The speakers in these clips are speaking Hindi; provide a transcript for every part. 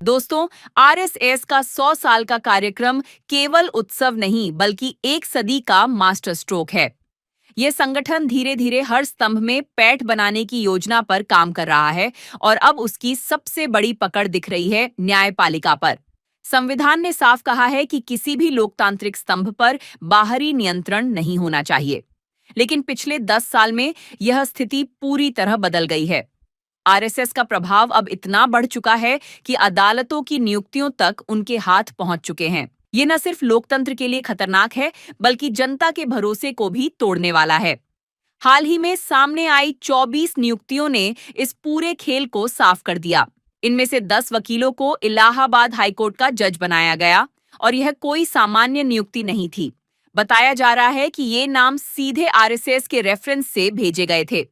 दोस्तों, आरएसएस का 100 साल का कार्यक्रम केवल उत्सव नहीं बल्कि एक सदी का मास्टर स्ट्रोक है। यह संगठन धीरे धीरे हर स्तंभ में पैठ बनाने की योजना पर काम कर रहा है और अब उसकी सबसे बड़ी पकड़ दिख रही है न्यायपालिका पर। संविधान ने साफ कहा है कि किसी भी लोकतांत्रिक स्तंभ पर बाहरी नियंत्रण नहीं होना चाहिए, लेकिन पिछले 10 साल में यह स्थिति पूरी तरह बदल गई है। आरएसएस का प्रभाव अब इतना बढ़ चुका है कि अदालतों की नियुक्तियों तक उनके हाथ पहुंच चुके हैं। ये न सिर्फ लोकतंत्र के लिए खतरनाक है, बल्कि जनता के भरोसे को भी तोड़ने वाला है। हाल ही में सामने आई 24 नियुक्तियों ने इस पूरे खेल को साफ कर दिया। इनमें से 10 वकीलों को इलाहाबाद हाईकोर्ट का जज बनाया गया और यह कोई सामान्य नियुक्ति नहीं थी। बताया जा रहा है कि ये नाम सीधे आरएसएस के रेफरेंस से भेजे गए थे।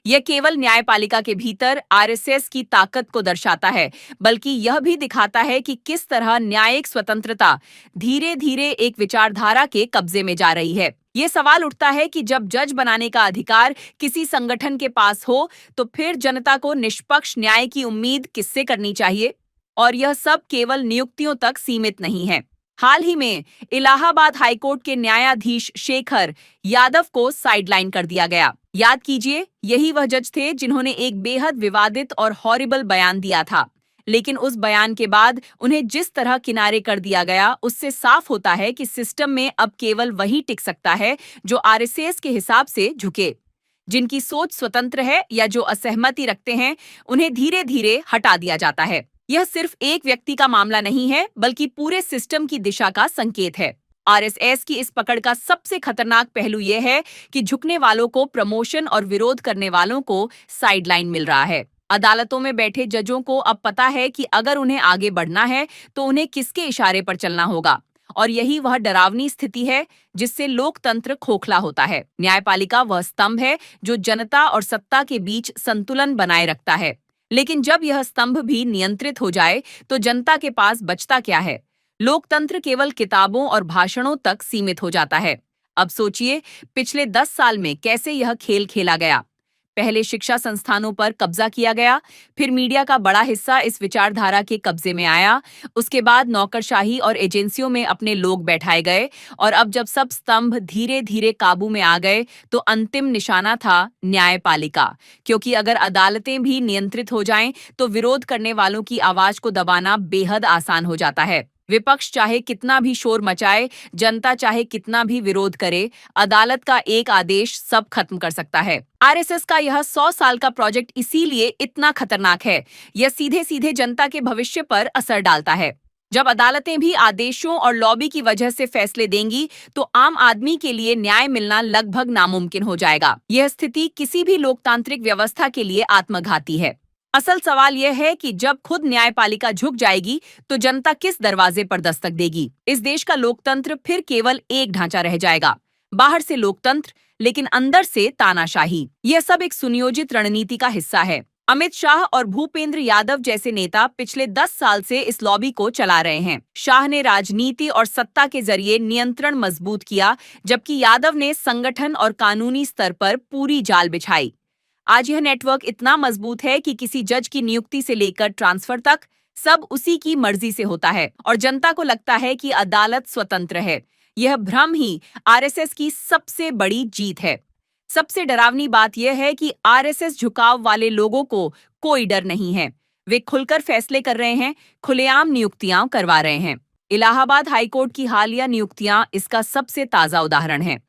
यह केवल न्यायपालिका के भीतर आरएसएस की ताकत को दर्शाता है, बल्कि यह भी दिखाता है कि किस तरह न्यायिक स्वतंत्रता धीरे धीरे एक विचारधारा के कब्जे में जा रही है। ये सवाल उठता है कि जब जज बनाने का अधिकार किसी संगठन के पास हो, तो फिर जनता को निष्पक्ष न्याय की उम्मीद किससे करनी चाहिए? और यह सब केवल नियुक्तियों तक सीमित नहीं है। हाल ही में इलाहाबाद हाईकोर्ट के न्यायाधीश शेखर यादव को साइडलाइन कर दिया गया। याद कीजिए, यही वह जज थे जिन्होंने एक बेहद विवादित और हॉरिबल बयान दिया था। लेकिन उस बयान के बाद उन्हें जिस तरह किनारे कर दिया गया, उससे साफ होता है कि सिस्टम में अब केवल वही टिक सकता है जो आरएसएस के हिसाब से झुके। जिनकी सोच स्वतंत्र है या जो असहमति रखते हैं, उन्हें धीरे धीरे हटा दिया जाता है। यह सिर्फ एक व्यक्ति का मामला नहीं है, बल्कि पूरे सिस्टम की दिशा का संकेत है। आरएसएस की इस पकड़ का सबसे खतरनाक पहलू यह है कि झुकने वालों को प्रमोशन और विरोध करने वालों को साइडलाइन मिल रहा है। अदालतों में बैठे जजों को अब पता है कि अगर उन्हें आगे बढ़ना है तो उन्हें किसके इशारे पर चलना होगा, और यही वह डरावनी स्थिति है जिससे लोकतंत्र खोखला होता है। न्यायपालिका वह स्तंभ है जो जनता और सत्ता के बीच संतुलन बनाए रखता है, लेकिन जब यह स्तंभ भी नियंत्रित हो जाए तो जनता के पास बचता क्या है? लोकतंत्र केवल किताबों और भाषणों तक सीमित हो जाता है। अब सोचिए, पिछले 10 साल में कैसे यह खेल खेला गया। पहले शिक्षा संस्थानों पर कब्जा किया गया, फिर मीडिया का बड़ा हिस्सा इस विचारधारा के कब्जे में आया, उसके बाद नौकरशाही और एजेंसियों में अपने लोग बैठाए गए, और अब जब सब स्तंभ धीरे धीरे काबू में आ गए तो अंतिम निशाना था न्यायपालिका। क्योंकि अगर अदालतें भी नियंत्रित हो जाएं तो विरोध करने वालों की आवाज को दबाना बेहद आसान हो जाता है। विपक्ष चाहे कितना भी शोर मचाए, जनता चाहे कितना भी विरोध करे, अदालत का एक आदेश सब खत्म कर सकता है। आरएसएस का यह 100 साल का प्रोजेक्ट इसीलिए इतना खतरनाक है। यह सीधे सीधे जनता के भविष्य पर असर डालता है। जब अदालतें भी आदेशों और लॉबी की वजह से फैसले देंगी, तो आम आदमी के लिए न्याय मिलना लगभग नामुमकिन हो जाएगा। यह स्थिति किसी भी लोकतांत्रिक व्यवस्था के लिए आत्मघाती है। असल सवाल यह है कि जब खुद न्यायपालिका झुक जाएगी तो जनता किस दरवाजे पर दस्तक देगी? इस देश का लोकतंत्र फिर केवल एक ढांचा रह जाएगा, बाहर से लोकतंत्र लेकिन अंदर से तानाशाही। यह सब एक सुनियोजित रणनीति का हिस्सा है। अमित शाह और भूपेंद्र यादव जैसे नेता पिछले 10 साल से इस लॉबी को चला रहे हैं। शाह ने राजनीति और सत्ता के जरिए नियंत्रण मजबूत किया, जबकि यादव ने संगठन और कानूनी स्तर पर पूरी जाल बिछाई। आज यह नेटवर्क इतना मजबूत है कि किसी जज की नियुक्ति से लेकर ट्रांसफर तक सब उसी की मर्जी से होता है, और जनता को लगता है कि अदालत स्वतंत्र है। यह भ्रम ही आरएसएस की सबसे बड़ी जीत है। सबसे डरावनी बात यह है कि आरएसएस झुकाव वाले लोगों को कोई डर नहीं है। वे खुलकर फैसले कर रहे हैं, खुलेआम नियुक्तियां करवा रहे हैं। इलाहाबाद हाईकोर्ट की हालिया नियुक्तियां इसका सबसे ताजा उदाहरण है।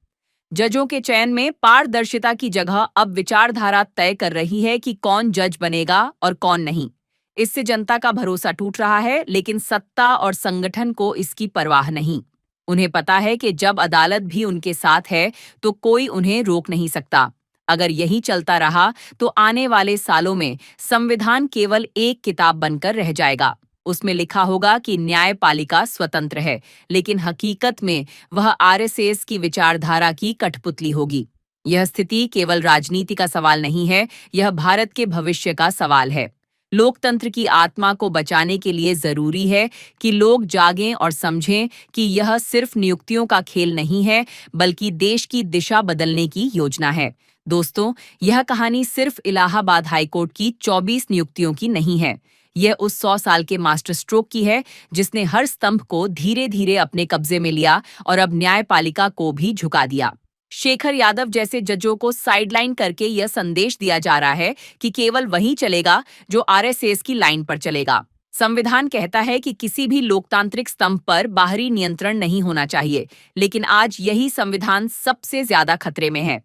जजों के चयन में पारदर्शिता की जगह अब विचारधारा तय कर रही है कि कौन जज बनेगा और कौन नहीं। इससे जनता का भरोसा टूट रहा है, लेकिन सत्ता और संगठन को इसकी परवाह नहीं। उन्हें पता है कि जब अदालत भी उनके साथ है तो कोई उन्हें रोक नहीं सकता। अगर यही चलता रहा तो आने वाले सालों में संविधान केवल एक किताब बनकर रह जाएगा। उसमें लिखा होगा कि न्यायपालिका स्वतंत्र है, लेकिन हकीकत में वह आरएसएस की विचारधारा की कठपुतली होगी। यह स्थिति केवल राजनीति का सवाल नहीं है, यह भारत के भविष्य का सवाल है। लोकतंत्र की आत्मा को बचाने के लिए जरूरी है कि लोग जागें और समझें कि यह सिर्फ नियुक्तियों का खेल नहीं है, बल्कि देश की दिशा बदलने की योजना है। दोस्तों, यह कहानी सिर्फ इलाहाबाद हाईकोर्ट की 24 नियुक्तियों की नहीं है। यह उस 100 साल के मास्टर स्ट्रोक की है जिसने हर स्तंभ को धीरे धीरे अपने कब्जे में लिया और अब न्यायपालिका को भी झुका दिया। शेखर यादव जैसे जजों को साइडलाइन करके यह संदेश दिया जा रहा है कि केवल वही चलेगा जो आरएसएस की लाइन पर चलेगा। संविधान कहता है कि किसी भी लोकतांत्रिक स्तंभ पर बाहरी नियंत्रण नहीं होना चाहिए, लेकिन आज यही संविधान सबसे ज्यादा खतरे में है।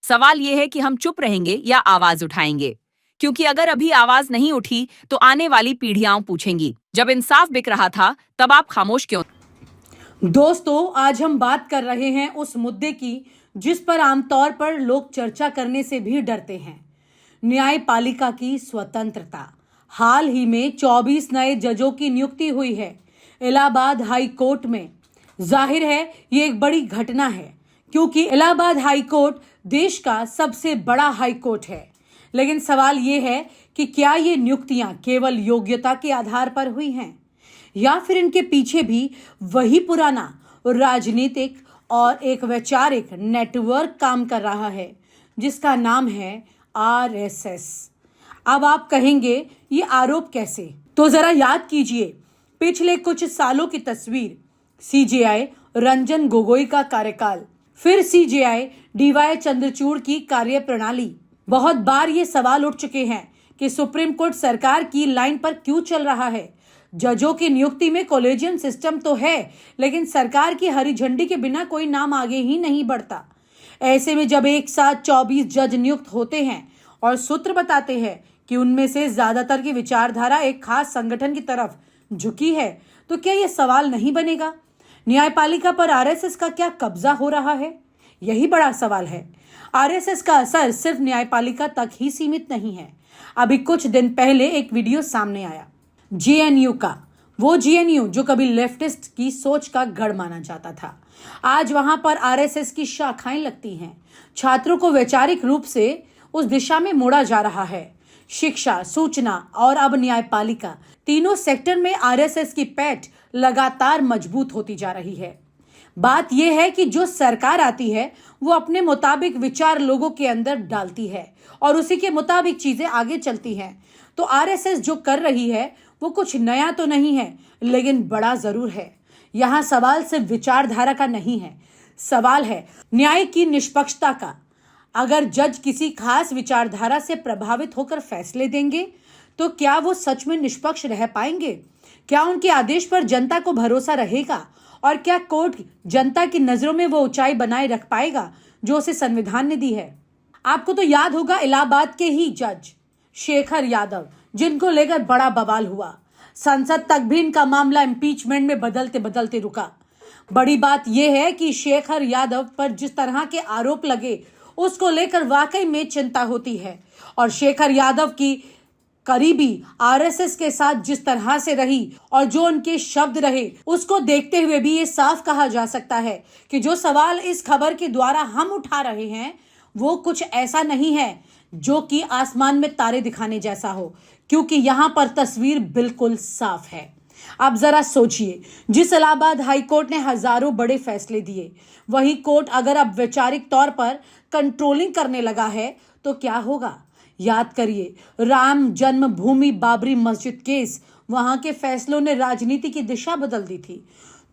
सवाल यह है कि हम चुप रहेंगे या आवाज उठाएंगे, क्योंकि अगर अभी आवाज नहीं उठी तो आने वाली पीढ़ियां पूछेंगी, जब इंसाफ बिक रहा था तब आप खामोश क्यों? दोस्तों, आज हम बात कर रहे हैं उस मुद्दे की जिस पर आमतौर पर लोग चर्चा करने से भी डरते हैं, न्यायपालिका की स्वतंत्रता। हाल ही में 24 नए जजों की नियुक्ति हुई है इलाहाबाद हाई कोर्ट में। जाहिर है ये एक बड़ी घटना है, क्योंकि इलाहाबाद हाई कोर्ट देश का सबसे बड़ा हाई कोर्ट है। लेकिन सवाल ये है कि क्या ये नियुक्तियां केवल योग्यता के आधार पर हुई हैं, या फिर इनके पीछे भी वही पुराना राजनीतिक और एक वैचारिक नेटवर्क काम कर रहा है जिसका नाम है आरएसएस। अब आप कहेंगे ये आरोप कैसे? तो जरा याद कीजिए पिछले कुछ सालों की तस्वीर। सीजेआई रंजन गोगोई का कार्यकाल, फिर सीजेआई डीवाई चंद्रचूड़ की कार्यप्रणाली। बहुत बार ये सवाल उठ चुके हैं कि सुप्रीम कोर्ट सरकार की लाइन पर क्यों चल रहा है। जजों की नियुक्ति में कॉलेजियम सिस्टम तो है, लेकिन सरकार की हरी झंडी के बिना कोई नाम आगे ही नहीं बढ़ता। ऐसे में जब एक साथ 24 जज नियुक्त होते हैं और सूत्र बताते हैं कि उनमें से ज्यादातर की विचारधारा एक खास संगठन की तरफ झुकी है, तो क्या यह सवाल नहीं बनेगा, न्यायपालिका पर आरएसएस का क्या कब्जा हो रहा है? यही बड़ा सवाल है। आरएसएस का असर सिर्फ न्यायपालिका तक ही सीमित नहीं है। अभी कुछ दिन पहले एक वीडियो सामने आया जेएनयू का, वो जेएनयू जो कभी लेफ्टिस्ट की सोच का गढ़ माना जाता था, आज वहां पर आरएसएस की शाखाएं लगती हैं। छात्रों को वैचारिक रूप से उस दिशा में मोड़ा जा रहा है। शिक्षा, सूचना और अब न्यायपालिका, तीनों सेक्टर में आरएसएस की पैठ लगातार मजबूत होती जा रही है। बात यह है कि जो सरकार आती है वो अपने मुताबिक विचार लोगों के अंदर डालती है और उसी के मुताबिक चीजें आगे चलती हैं। तो आरएसएस जो कर रही है वो कुछ नया तो नहीं है, लेकिन बड़ा जरूर है। यहाँ सवाल सिर्फ विचारधारा का नहीं है, सवाल है न्याय की निष्पक्षता का। अगर जज किसी खास विचारधारा से प्रभावित होकर फैसले देंगे तो क्या वो सच में निष्पक्ष रह पाएंगे? क्या उनके आदेश पर जनता को भरोसा रहेगा? और क्या कोर्ट जनता की नजरों में वो ऊंचाई बनाए रख पाएगा जो उसे संविधान ने दी है? आपको तो याद होगा इलाहाबाद के ही जज शेखर यादव, जिनको लेकर बड़ा बवाल हुआ। संसद तक भी इनका मामला इम्पीचमेंट में बदलते बदलते रुका। बड़ी बात यह है कि शेखर यादव पर जिस तरह के आरोप लगे उसको लेकर वाकई में चिंता होती है, और शेखर यादव की करीबी आरएसएस के साथ जिस तरह से रही और जो उनके शब्द रहे, उसको देखते हुए भी ये साफ कहा जा सकता है कि जो सवाल इस खबर के द्वारा हम उठा रहे हैं वो कुछ ऐसा नहीं है जो कि आसमान में तारे दिखाने जैसा हो, क्योंकि यहाँ पर तस्वीर बिल्कुल साफ है। अब जरा सोचिए, जिस इलाहाबाद हाई कोर्ट ने हजारों बड़े फैसले दिए, वही कोर्ट अगर अब वैचारिक तौर पर कंट्रोलिंग करने लगा है तो क्या होगा? याद करिए, राम जन्मभूमि बाबरी मस्जिद केस, वहां के फैसलों ने राजनीति की दिशा बदल दी थी।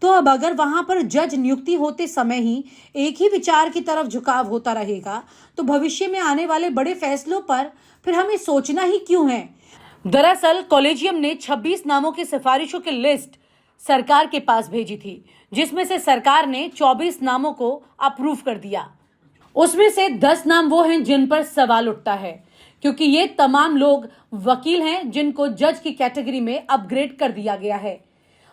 तो अब अगर वहां पर जज नियुक्ति होते समय ही एक ही विचार की तरफ झुकाव होता रहेगा तो भविष्य में आने वाले बड़े फैसलों पर फिर हमें सोचना ही क्यों है? दरअसल कॉलेजियम ने 26 नामों की सिफारिशों की लिस्ट सरकार के पास भेजी थी, जिसमें से सरकार ने 24 नामों को अप्रूव कर दिया। उसमें से 10 नाम वो हैं जिन पर सवाल उठता है, क्योंकि ये तमाम लोग वकील हैं जिनको जज की कैटेगरी में अपग्रेड कर दिया गया है,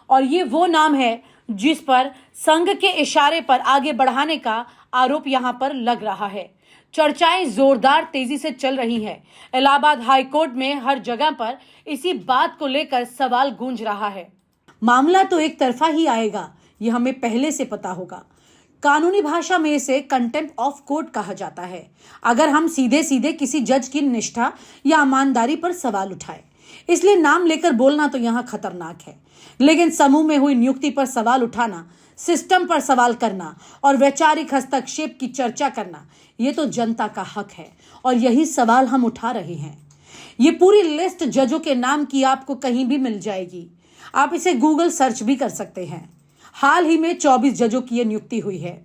और ये वो नाम है जिस पर संघ के इशारे पर आगे बढ़ाने का आरोप यहाँ पर लग रहा है। चर्चाएं जोरदार तेजी से चल रही हैं। इलाहाबाद हाई कोर्ट में हर जगह पर इसी बात को लेकर सवाल गूंज रहा है। मामला तो एक तरफा ही आएगा, ये हमें पहले से पता होगा। कानूनी भाषा में इसे कंटेम्प्ट ऑफ कोर्ट कहा जाता है, अगर हम सीधे सीधे किसी जज की निष्ठा या ईमानदारी पर सवाल उठाए। इसलिए नाम लेकर बोलना तो यहाँ खतरनाक है, लेकिन समूह में हुई नियुक्ति पर सवाल उठाना, सिस्टम पर सवाल करना और वैचारिक हस्तक्षेप की चर्चा करना, ये तो जनता का हक है और यही सवाल हम उठा रहे हैं। ये पूरी लिस्ट जजों के नाम की आपको कहीं भी मिल जाएगी। आप इसे गूगल सर्च भी कर सकते हैं। हाल ही में 24 जजों की यह नियुक्ति हुई है।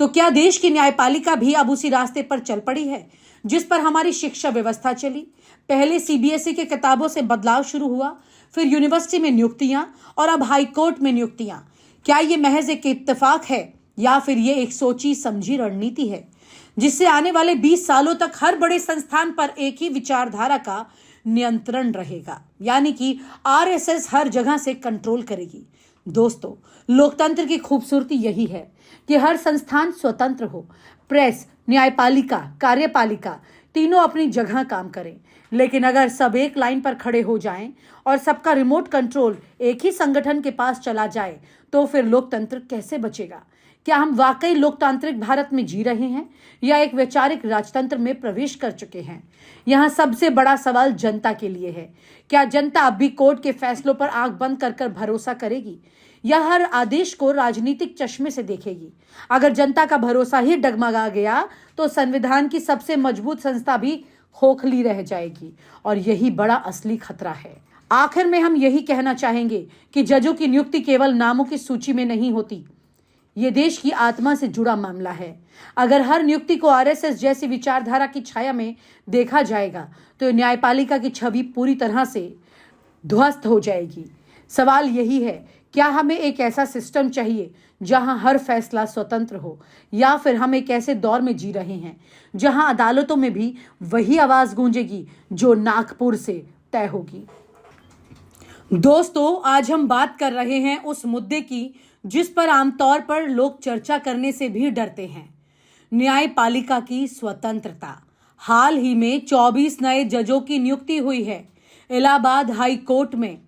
तो क्या देश की न्यायपालिका भी अब उसी रास्ते पर चल पड़ी है जिस पर हमारी शिक्षा व्यवस्था चली? पहले सीबीएसई के किताबों से बदलाव शुरू हुआ, फिर यूनिवर्सिटी में नियुक्तियां और अब हाई कोर्ट में नियुक्तियां। क्या ये महज एक इत्तेफाक है या फिर ये एक सोची समझी रणनीति है जिससे आने वाले 20 सालों तक हर बड़े संस्थान पर एक ही विचारधारा का नियंत्रण रहेगा, यानी कि आरएसएस हर जगह से कंट्रोल करेगी? दोस्तों, लोकतंत्र की खूबसूरती यही है कि हर संस्थान स्वतंत्र हो। प्रेस, न्यायपालिका, कार्यपालिका तीनों अपनी जगह काम करें। लेकिन अगर सब एक लाइन पर खड़े हो जाएं और सबका रिमोट कंट्रोल एक ही संगठन के पास चला जाए तो फिर लोकतंत्र कैसे बचेगा? क्या हम वाकई लोकतांत्रिक भारत में जी रहे हैं या एक वैचारिक राजतंत्र में प्रवेश कर चुके हैं? यहाँ सबसे बड़ा सवाल जनता के लिए है। क्या जनता अब भी कोर्ट के फैसलों पर आंख बंद कर भरोसा करेगी या हर आदेश को राजनीतिक चश्मे से देखेगी? अगर जनता का भरोसा ही डगमगा गया तो संविधान की सबसे मजबूत संस्था भी खोखली रह जाएगी और यही बड़ा असली खतरा है। आखिर में हम यही कहना चाहेंगे कि जजों की नियुक्ति केवल नामों की सूची में नहीं होती, ये देश की आत्मा से जुड़ा मामला है। अगर हर नियुक्ति को आरएसएस जैसी विचारधारा की छाया में देखा जाएगा तो न्यायपालिका की छवि पूरी तरह से ध्वस्त हो जाएगी। सवाल यही है, क्या हमें एक ऐसा सिस्टम चाहिए जहां हर फैसला स्वतंत्र हो, या फिर हम एक ऐसे दौर में जी रहे हैं जहां अदालतों में भी वही आवाज गूंजेगी जो नागपुर से तय होगी? दोस्तों, आज हम बात कर रहे हैं उस मुद्दे की जिस पर आमतौर पर लोग चर्चा करने से भी डरते हैं, न्यायपालिका की स्वतंत्रता। हाल ही में 24 नए जजों की नियुक्ति हुई है इलाहाबाद हाई कोर्ट में।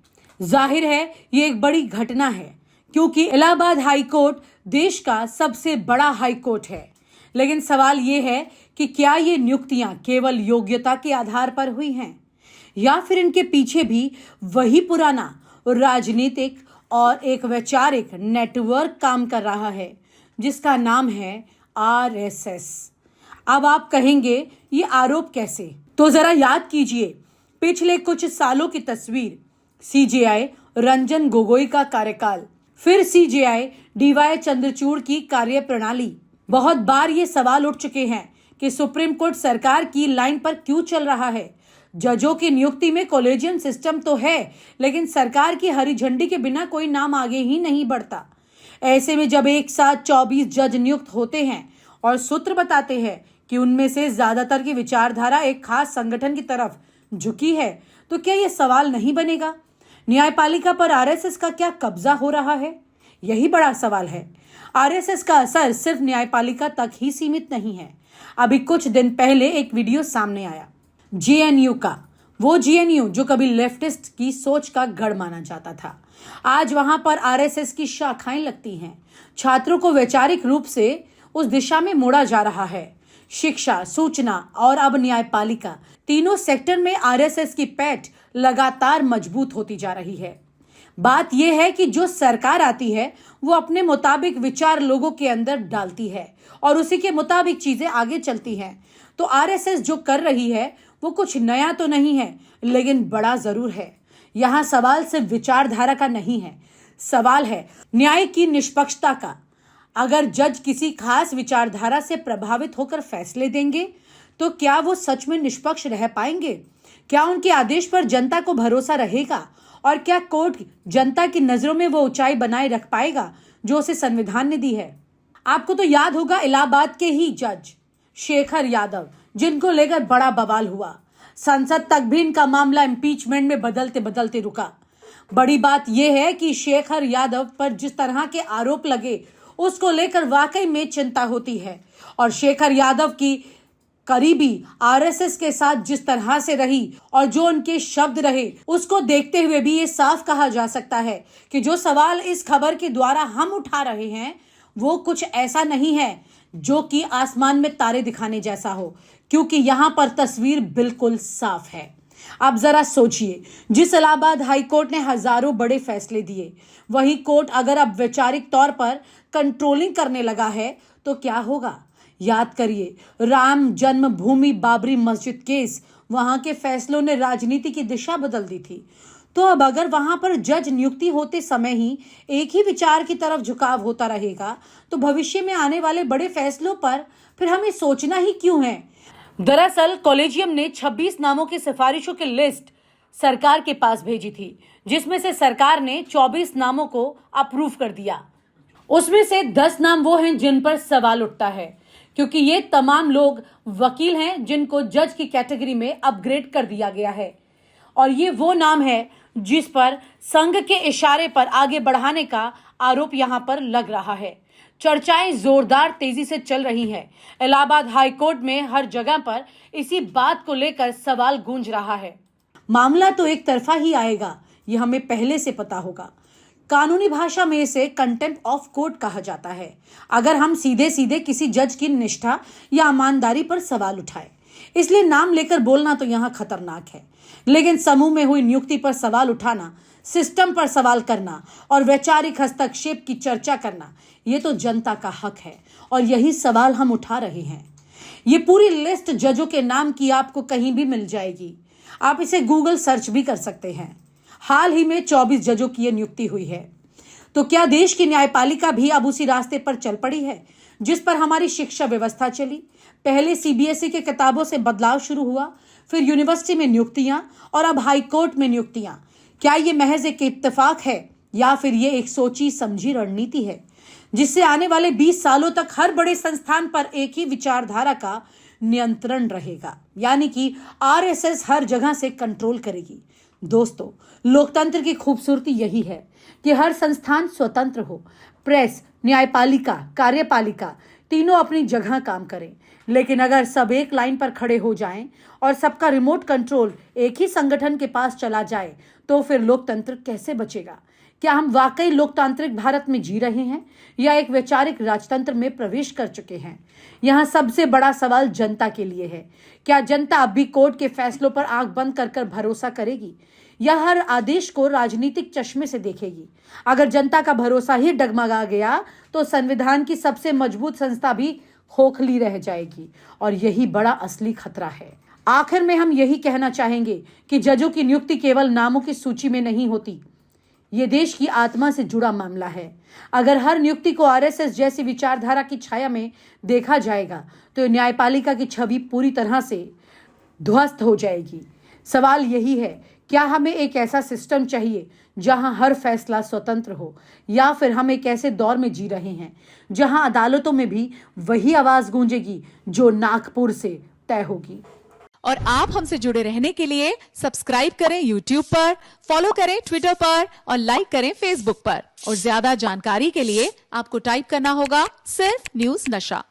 जाहिर है ये एक बड़ी घटना है क्योंकि इलाहाबाद हाई कोर्ट देश का सबसे बड़ा हाई कोर्ट है। लेकिन सवाल ये है कि क्या ये नियुक्तियां केवल योग्यता के आधार पर हुई हैं या फिर इनके पीछे भी वही पुराना राजनीतिक और एक वैचारिक नेटवर्क काम कर रहा है जिसका नाम है आरएसएस। अब आप कहेंगे ये आरोप कैसे? तो जरा याद कीजिए पिछले कुछ सालों की तस्वीर। सीजेआई रंजन गोगोई का कार्यकाल, फिर सीजेआई डीवाई चंद्रचूड़ की कार्यप्रणाली। बहुत बार ये सवाल उठ चुके हैं कि सुप्रीम कोर्ट सरकार की लाइन पर क्यों चल रहा है। जजों की नियुक्ति में कॉलेजियम सिस्टम तो है, लेकिन सरकार की हरी झंडी के बिना कोई नाम आगे ही नहीं बढ़ता। ऐसे में जब एक साथ 24 जज नियुक्त होते हैं और सूत्र बताते हैं कि उनमें से ज्यादातर की विचारधारा एक खास संगठन की तरफ झुकी है, तो क्या यह सवाल नहीं बनेगा, न्यायपालिका पर आरएसएस का क्या कब्जा हो रहा है? यही बड़ा सवाल है। आरएसएस का असर सिर्फ न्यायपालिका तक ही सीमित नहीं है। अभी कुछ दिन पहले एक वीडियो सामने आया जेएनयू का, वो जेएनयू जो कभी लेफ्टिस्ट की सोच का गढ़ माना जाता था, आज वहां पर आरएसएस की शाखाएं लगती हैं। छात्रों को वैचारिक रूप से उस दिशा में मोड़ा जा रहा है। शिक्षा, सूचना और अब न्यायपालिका, तीनों सेक्टर में आरएसएस की पैठ लगातार मजबूत होती जा रही है। बात यह है कि जो सरकार आती है वो अपने मुताबिक विचार लोगों के अंदर डालती है और उसी के मुताबिक चीजें आगे चलती हैं। तो आरएसएस जो कर रही है वो कुछ नया तो नहीं है, लेकिन बड़ा जरूर है। यहां सवाल सिर्फ विचारधारा का नहीं है, सवाल है न्याय की निष्पक्षता का। अगर जज किसी खास विचारधारा से प्रभावित होकर फैसले देंगे तो क्या वो सच में निष्पक्ष रह पाएंगे? क्या उनके आदेश पर जनता को भरोसा रहेगा? और क्या कोर्ट जनता की नजरों में वो ऊंचाई बनाए रख पाएगा जो उसे संविधान ने दी है? आपको तो याद होगा इलाहाबाद के ही जज शेखर यादव, जिनको लेकर बड़ा बवाल हुआ। संसद तक भी इनका मामला इम्पीचमेंट में बदलते बदलते रुका। बड़ी बात यह है कि शेखर यादव पर जिस तरह के आरोप लगे उसको लेकर वाकई में चिंता होती है और शेखर यादव की करीबी आरएसएस के साथ जिस तरह से रही और जो उनके शब्द रहे उसको देखते हुए भी ये साफ कहा जा सकता है कि जो सवाल इस खबर के द्वारा हम उठा रहे हैं वो कुछ ऐसा नहीं है जो कि आसमान में तारे दिखाने जैसा हो, क्योंकि यहां पर तस्वीर बिल्कुल साफ है। आप जरा सोचिए, जिस इलाहाबाद हाई कोर्ट ने हजारों बड़े फैसले दिए, वही कोर्ट अगर अब वैचारिक तौर पर कंट्रोलिंग करने लगा है तो क्या होगा? याद करिए, राम जन्मभूमि बाबरी मस्जिद केस, वहां के फैसलों ने राजनीति की दिशा बदल दी थी। तो अब अगर वहां पर जज नियुक्ति होते समय ही एक ही विचार की तरफ झुकाव होता रहेगा, तो भविष्य में आने वाले बड़े फैसलों पर फिर हमें सोचना ही क्यों है। दरअसल कॉलेजियम ने 26 नामों की सिफारिशों की लिस्ट सरकार के पास भेजी थी, जिसमें से सरकार ने 24 नामों को अप्रूव कर दिया। उसमें से 10 नाम वो हैं जिन पर सवाल उठता है, क्योंकि ये तमाम लोग वकील हैं जिनको जज की कैटेगरी में अपग्रेड कर दिया गया है। और ये वो नाम है जिस पर संघ के इशारे पर आगे बढ़ाने का आरोप यहां पर लग रहा है। चर्चाएं जोरदार तेजी से चल रही हैं। इलाहाबाद हाई कोर्ट में हर जगह पर इसी बात को लेकर सवाल गूंज रहा है। मामला तो एक तरफा ही आएगा, ये हमें पहले से पता होगा। कानूनी भाषा में इसे कंटेम्प्ट ऑफ कोर्ट कहा जाता है, अगर हम सीधे सीधे किसी जज की निष्ठा या ईमानदारी पर सवाल उठाए। इसलिए नाम लेकर बोलना तो यहाँ खतरनाक है, लेकिन समूह में हुई नियुक्ति पर सवाल उठाना, सिस्टम पर सवाल करना और वैचारिक हस्तक्षेप की चर्चा करना, ये तो जनता का हक है और यही सवाल हम उठा रहे हैं। ये पूरी लिस्ट जजों के नाम की आपको कहीं भी मिल जाएगी। आप इसे गूगल सर्च भी कर सकते हैं। हाल ही में 24 जजों की यह नियुक्ति हुई है। तो क्या देश की न्यायपालिका भी अब उसी रास्ते पर चल पड़ी है जिस पर हमारी शिक्षा व्यवस्था चली? पहले सीबीएसई के किताबों से बदलाव शुरू हुआ, फिर यूनिवर्सिटी में नियुक्तियां और अब हाई कोर्ट में नियुक्तियां। क्या ये महज एक इत्तेफाक है या फिर ये एक सोची समझी रणनीति है जिससे आने वाले 20 सालों तक हर बड़े संस्थान पर एक ही विचारधारा का नियंत्रण रहेगा, यानी कि आरएसएस हर जगह से कंट्रोल करेगी? दोस्तों, लोकतंत्र की खूबसूरती यही है कि हर संस्थान स्वतंत्र हो। प्रेस, न्यायपालिका, कार्यपालिका तीनों अपनी जगह काम करें। लेकिन अगर सब एक लाइन पर खड़े हो जाएं और सबका रिमोट कंट्रोल एक ही संगठन के पास चला जाए, तो फिर लोकतंत्र कैसे बचेगा? क्या हम वाकई लोकतांत्रिक भारत में जी रहे हैं या एक वैचारिक राजतंत्र में प्रवेश कर चुके हैं? यहाँ सबसे बड़ा सवाल जनता के लिए है। क्या जनता अब भी कोर्ट के फैसलों पर आंख बंद कर भरोसा करेगी या हर आदेश को राजनीतिक चश्मे से देखेगी? अगर जनता का भरोसा ही डगमगा गया तो संविधान की सबसे मजबूत संस्था भी खोखली रह जाएगी और यही बड़ा असली खतरा है। आखिर में हम यही कहना चाहेंगे कि जजों की नियुक्ति केवल नामों की सूची में नहीं होती, ये देश की आत्मा से जुड़ा मामला है। अगर हर नियुक्ति को आरएसएस जैसी विचारधारा की छाया में देखा जाएगा तो न्यायपालिका की छवि पूरी तरह से ध्वस्त हो जाएगी। सवाल यही है, क्या हमें एक ऐसा सिस्टम चाहिए जहां हर फैसला स्वतंत्र हो, या फिर हम एक ऐसे दौर में जी रहे हैं जहां अदालतों में भी वही आवाज गूंजेगी जो नागपुर से तय होगी? और आप हमसे जुड़े रहने के लिए सब्सक्राइब करें YouTube पर, फॉलो करें Twitter पर और लाइक करें Facebook पर। और ज्यादा जानकारी के लिए आपको टाइप करना होगा सिर्फ न्यूज़ नशा।